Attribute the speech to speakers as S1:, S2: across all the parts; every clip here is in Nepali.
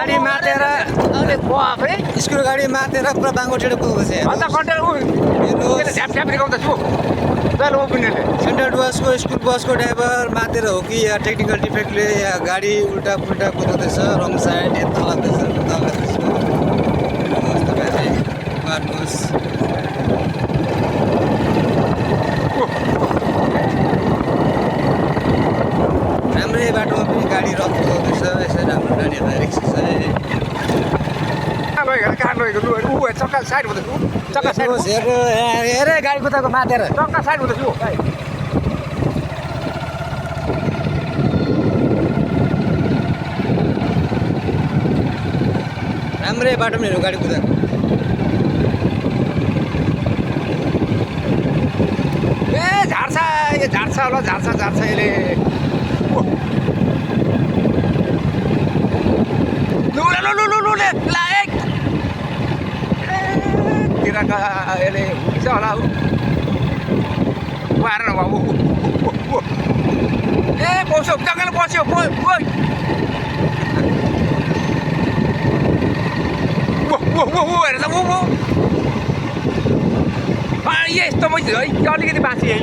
S1: गाडी मातेर स्कुल गाडी मातेर पुरा बाङ्गोटेर कुदाउँछ सेन्ट्रल बसको स्कुल बसको ड्राइभर मातेर हो कि या टेक्निकल डिफेक्टले या गाडी उल्टा पुल्टा कुदाउँदैछ रङ साइड यता लाग्दैछ उता लाग्दैछ मार्नुहोस् राम्रै बाटोमा पनि गाडी रफ कुदाउँदैछ यसरी हाम्रो नानीहरूलाई रिक्स छ हेरे गाडी कुदाएको मातेर
S2: चक्का साइड हुँदैछु
S1: राम्रै बाटोमा हेर्नु गाडी कुदाएको
S2: ए झार्छ यो झार्छ होला झार्छ यसले यसले हुन्छ होला पाएर बाबु ए बस्यो जग्गाले बस्यो हेर त यस्तो मैस है अलिकति बाँची है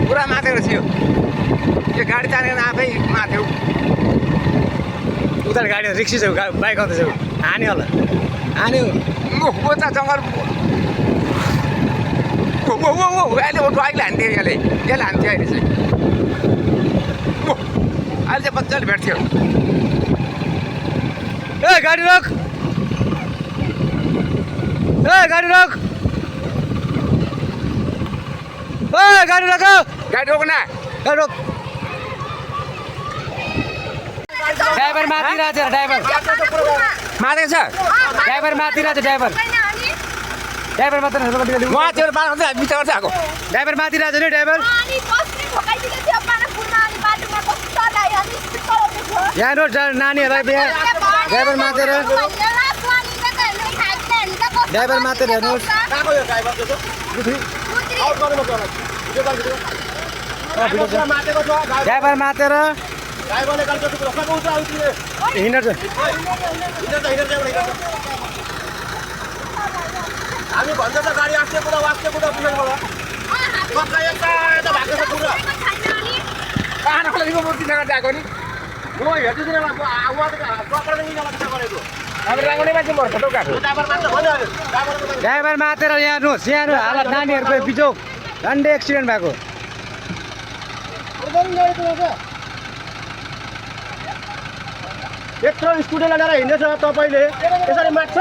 S2: पुरा माथेको थियो यो गाडी तानेर आफै माथ्यो
S1: उता गाडी रिक्सी छ बाइक आउँदैछ हान्यो होला हान्यो
S2: उता जङ्गल अहिले बाइकले हान्थ्यो यसले हान्थ्यो अहिले चाहिँ अहिले चाहिँ मजाले भेट्थ्यो
S1: ए गाडी रोक गाडी रोक गाडी रोक
S2: गाडी रोक्न
S1: गाडी रोक ड्राइभर माथिरहेको छ ड्राइभर
S2: माथेको छ
S1: ड्राइभर माथिरहेको छ ड्राइभर मात्र
S2: बिचार आएको
S1: ड्राइभर माथिरहेको छ नि ड्राइभर यहाँ रोड नानीहरूलाई ड्राइभर मातेर हेर्नुहोस् ड्राइभर मातेर हिँड्छ
S2: हामी भन्छ त गाडी आस्ते कुरा वास्ते कुरा पुगेकोबाट कता यता भएको छ पुरा कहाँको मूर्ति नगर जाएको नि म हेर्छु नि
S1: ड्राइभर मातेर यहाँ हेर्नुहोस् यहाँ हालत नानीहरूको बिचोक झन्डै एक्सिडेन्ट भएको
S3: यत्रो स्कुटी लगाएर हिँड्दैछ तपाईँले यसरी माग्छ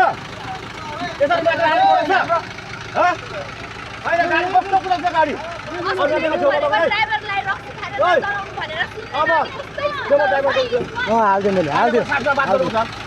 S3: यसरी माग्छ गाडी कस्तो कुदाउँछ गाडी
S1: हालिदियो मैले हालिदियो